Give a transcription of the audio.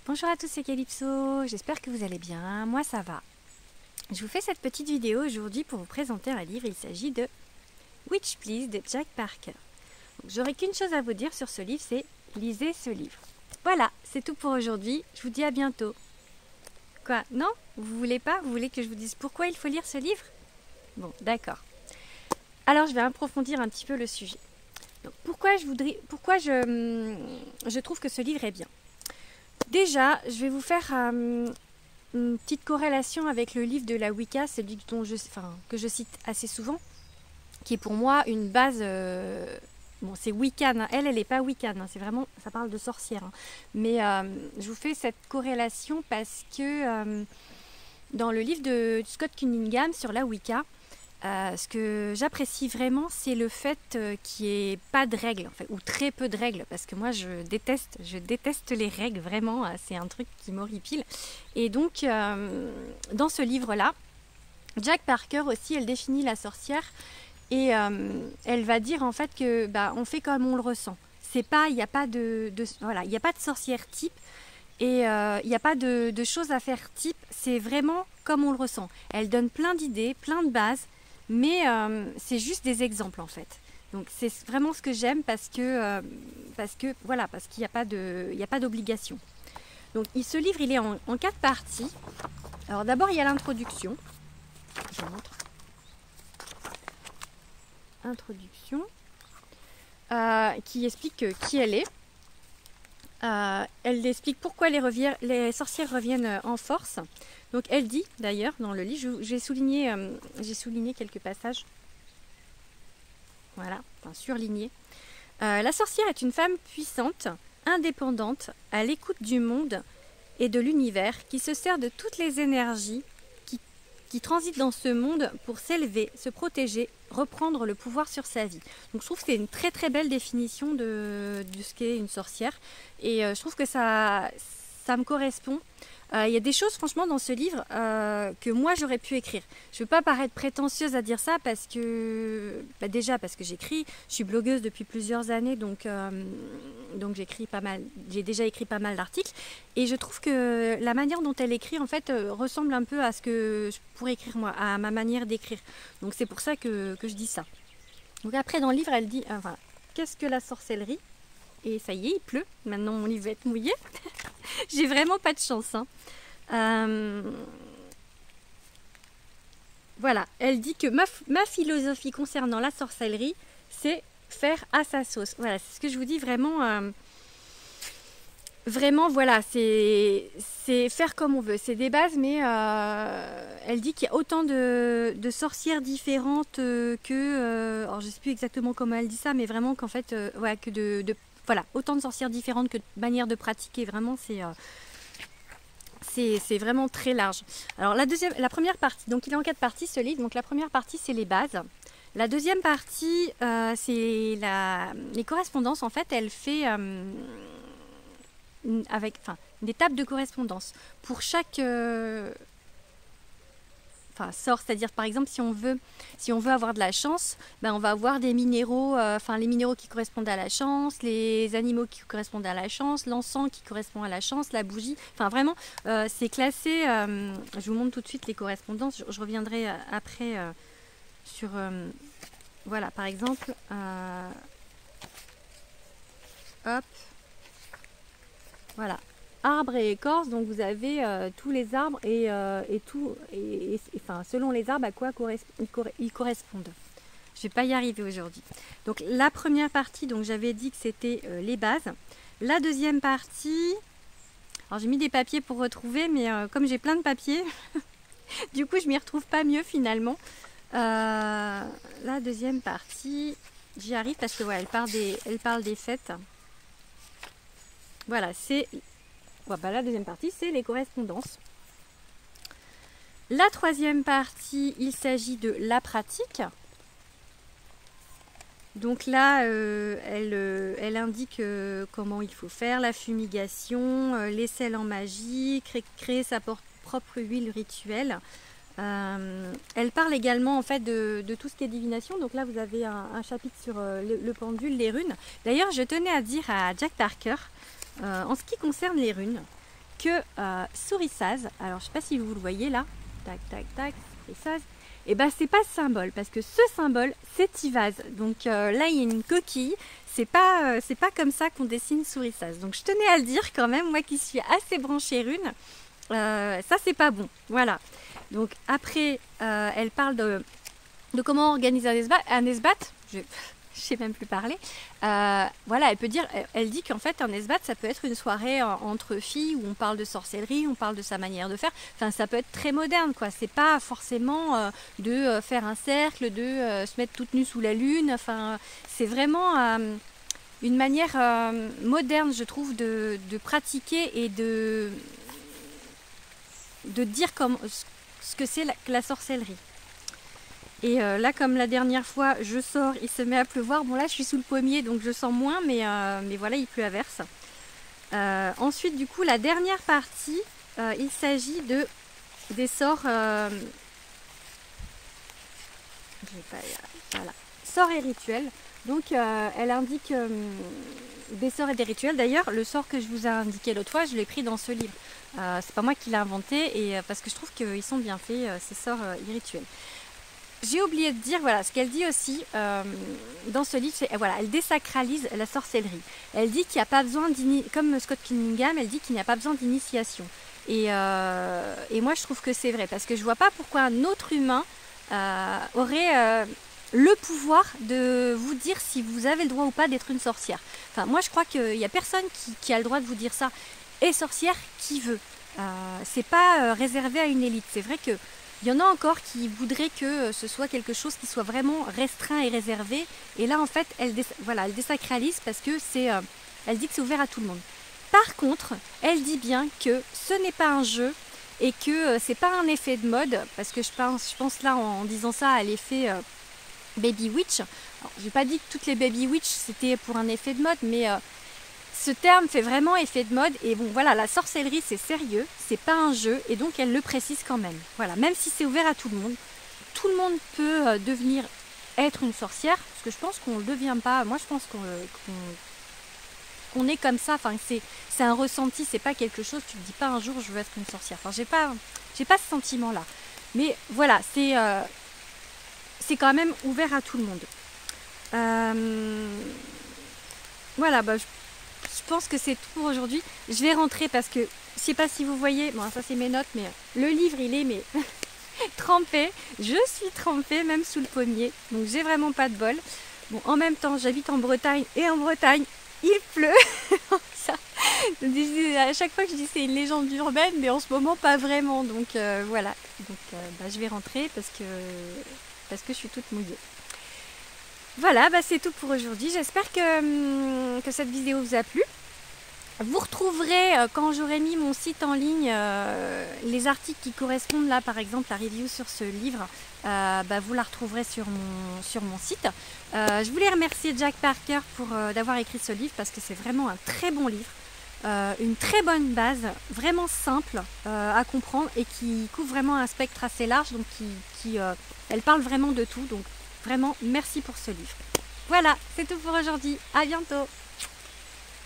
Bonjour à tous, c'est Calypso, j'espère que vous allez bien, moi ça va. Je vous fais cette petite vidéo aujourd'hui pour vous présenter un livre, il s'agit de Witch Please de Jack Parker. J'aurai qu'une chose à vous dire sur ce livre, c'est lisez ce livre. Voilà, c'est tout pour aujourd'hui, je vous dis à bientôt. Quoi, non? Vous voulez pas? Vous voulez que je vous dise pourquoi il faut lire ce livre? Bon, d'accord. Alors je vais approfondir un petit peu le sujet. Donc, pourquoi je trouve que ce livre est bien? Déjà, je vais vous faire une petite corrélation avec le livre de la Wicca, celui que je cite assez souvent, qui est pour moi une base. Bon, c'est Wiccan, hein. Elle n'est pas Wiccan, hein. C'est vraiment, ça parle de sorcière. Hein. Mais je vous fais cette corrélation parce que dans le livre de Scott Cunningham sur la Wicca, ce que j'apprécie vraiment, c'est le fait qu'il n'y ait pas de règles, en fait, ou très peu de règles, parce que moi je déteste les règles, vraiment, c'est un truc qui m'horripile. Et donc, dans ce livre-là, Jack Parker aussi, elle définit la sorcière, et elle va dire en fait que on fait comme on le ressent. Il n'y a pas de sorcière type, et il n'y a pas de choses à faire type, c'est vraiment comme on le ressent. Elle donne plein d'idées, plein de bases, mais c'est juste des exemples en fait. Donc c'est vraiment ce que j'aime parce qu'il n'y a pas d'obligation. Donc ce livre il est en 4 parties. Alors d'abord il y a l'introduction. Je vous montre. Introduction qui explique qui elle est. Elle explique pourquoi les sorcières reviennent en force. Donc elle dit d'ailleurs dans le livre, j'ai souligné quelques passages, voilà, enfin surligné. La sorcière est une femme puissante, indépendante, à l'écoute du monde et de l'univers, qui se sert de toutes les énergies qui transitent dans ce monde pour s'élever, se protéger, reprendre le pouvoir sur sa vie. Donc je trouve que c'est une très très belle définition de ce qu'est une sorcière, et je trouve que ça me correspond. Il y a des choses franchement dans ce livre que moi j'aurais pu écrire. Je ne veux pas paraître prétentieuse à dire ça parce que déjà parce que j'écris, je suis blogueuse depuis plusieurs années, donc j'ai déjà écrit pas mal d'articles, et je trouve que la manière dont elle écrit en fait ressemble un peu à ce que je pourrais écrire moi, à ma manière d'écrire. Donc c'est pour ça que je dis ça. Donc après dans le livre elle dit qu'est-ce que la sorcellerie? Et ça y est, il pleut. Maintenant, mon livre va être mouillé. J'ai vraiment pas de chance. Hein. Voilà, elle dit que ma philosophie concernant la sorcellerie, c'est faire à sa sauce. Voilà, c'est ce que je vous dis vraiment. Vraiment, voilà, c'est faire comme on veut. C'est des bases, mais elle dit qu'il y a autant de sorcières différentes alors je ne sais plus exactement comment elle dit ça, mais vraiment qu'en fait, autant de sorcières différentes que de manières de pratiquer. Vraiment, c'est vraiment très large. Alors la première partie, donc il est en 4 parties ce livre. Donc la première partie, c'est les bases. La deuxième partie, c'est les correspondances. En fait, elle fait des tables de correspondance pour chaque sort, c'est-à-dire par exemple si on veut avoir de la chance, on va avoir des minéraux, les minéraux qui correspondent à la chance, les animaux qui correspondent à la chance, l'encens qui correspond à la chance, la bougie, vraiment c'est classé. Je vous montre tout de suite les correspondances, je reviendrai après sur voilà, par exemple hop, voilà, arbres et écorce, donc vous avez tous les arbres et selon les arbres à quoi ils correspondent. Je vais pas y arriver aujourd'hui. Donc la première partie, donc j'avais dit que c'était les bases. La deuxième partie, alors j'ai mis des papiers pour retrouver, mais comme j'ai plein de papiers, du coup je m'y retrouve pas mieux finalement. La deuxième partie, j'y arrive parce que ouais, elle parle des fêtes. Voilà, la deuxième partie, c'est les correspondances. La troisième partie, il s'agit de la pratique. Donc là, elle indique comment il faut faire, la fumigation, les sels en magie, créer sa propre huile rituelle. Elle parle également en fait de tout ce qui est divination. Donc là, vous avez un chapitre sur le pendule, les runes. D'ailleurs, je tenais à dire à Jack Parker, en ce qui concerne les runes, que Sourissaz, alors je ne sais pas si vous le voyez là, tac tac tac, Sourissaz, et ben c'est pas ce symbole, parce que ce symbole c'est Tivaz. Donc là il y a une coquille, c'est pas comme ça qu'on dessine Sourissaz. Donc je tenais à le dire quand même, moi qui suis assez branchée rune, ça c'est pas bon, voilà. Donc après elle parle de comment organiser un esbat, je sais même plus parler. Voilà, elle dit qu'en fait un esbat ça peut être une soirée entre filles où on parle de sorcellerie, on parle de sa manière de faire. Enfin, ça peut être très moderne, quoi. C'est pas forcément de faire un cercle, de se mettre toute nue sous la lune. Enfin, c'est vraiment une manière moderne, je trouve, de pratiquer et de dire ce que c'est la sorcellerie. Et là, comme la dernière fois, je sors, il se met à pleuvoir. Bon, là, je suis sous le pommier, donc je sens moins, mais voilà, il pleut à verse. Ensuite, du coup, la dernière partie, il s'agit des sorts... voilà, sorts et rituels. Donc, elle indique des sorts et des rituels. D'ailleurs, le sort que je vous ai indiqué l'autre fois, je l'ai pris dans ce livre. C'est pas moi qui l'ai inventé, et parce que je trouve qu'ils sont bien faits, ces sorts et rituels. J'ai oublié de dire, voilà, ce qu'elle dit aussi dans ce livre, c'est voilà, elle désacralise la sorcellerie. Elle dit qu'il n'y a pas besoin comme Scott Cunningham, elle dit qu'il n'y a pas besoin d'initiation. Et moi, je trouve que c'est vrai, parce que je vois pas pourquoi un autre humain aurait le pouvoir de vous dire si vous avez le droit ou pas d'être une sorcière. Enfin, moi, je crois qu'il n'y a personne qui a le droit de vous dire ça. Et sorcière, qui veut. C'est pas réservé à une élite. C'est vrai que il y en a encore qui voudraient que ce soit quelque chose qui soit vraiment restreint et réservé. Et là, en fait, elle désacralise parce que elle dit que c'est ouvert à tout le monde. Par contre, elle dit bien que ce n'est pas un jeu et que c'est pas un effet de mode. Parce que je pense là, en disant ça, à l'effet Baby Witch. Je n'ai pas dit que toutes les Baby Witch, c'était pour un effet de mode, mais... ce terme fait vraiment effet de mode et bon voilà, la sorcellerie c'est sérieux, c'est pas un jeu et donc elle le précise quand même. Voilà, même si c'est ouvert à tout le monde peut devenir être une sorcière, parce que je pense qu'on le devient pas. Moi je pense qu'on est comme ça, enfin c'est un ressenti, c'est pas quelque chose, tu te dis pas un jour je veux être une sorcière. Enfin j'ai pas ce sentiment là. Mais voilà, c'est quand même ouvert à tout le monde. Voilà, je pense que c'est tout pour aujourd'hui. Je vais rentrer parce que je sais pas si vous voyez, bon ça c'est mes notes, mais le livre il est trempé. Je suis trempée même sous le pommier, donc j'ai vraiment pas de bol. Bon, en même temps j'habite en Bretagne et en Bretagne il pleut. Ça, à chaque fois que je dis c'est une légende urbaine, mais en ce moment pas vraiment. Donc voilà. Donc je vais rentrer parce que je suis toute mouillée. Voilà, c'est tout pour aujourd'hui. J'espère que cette vidéo vous a plu. Vous retrouverez, quand j'aurai mis mon site en ligne, les articles qui correspondent là, par exemple la review sur ce livre, vous la retrouverez sur mon site. Je voulais remercier Jack Parker d'avoir écrit ce livre parce que c'est vraiment un très bon livre. Une très bonne base, vraiment simple à comprendre et qui couvre vraiment un spectre assez large, donc elle parle vraiment de tout. Donc vraiment, merci pour ce livre. Voilà, c'est tout pour aujourd'hui. À bientôt.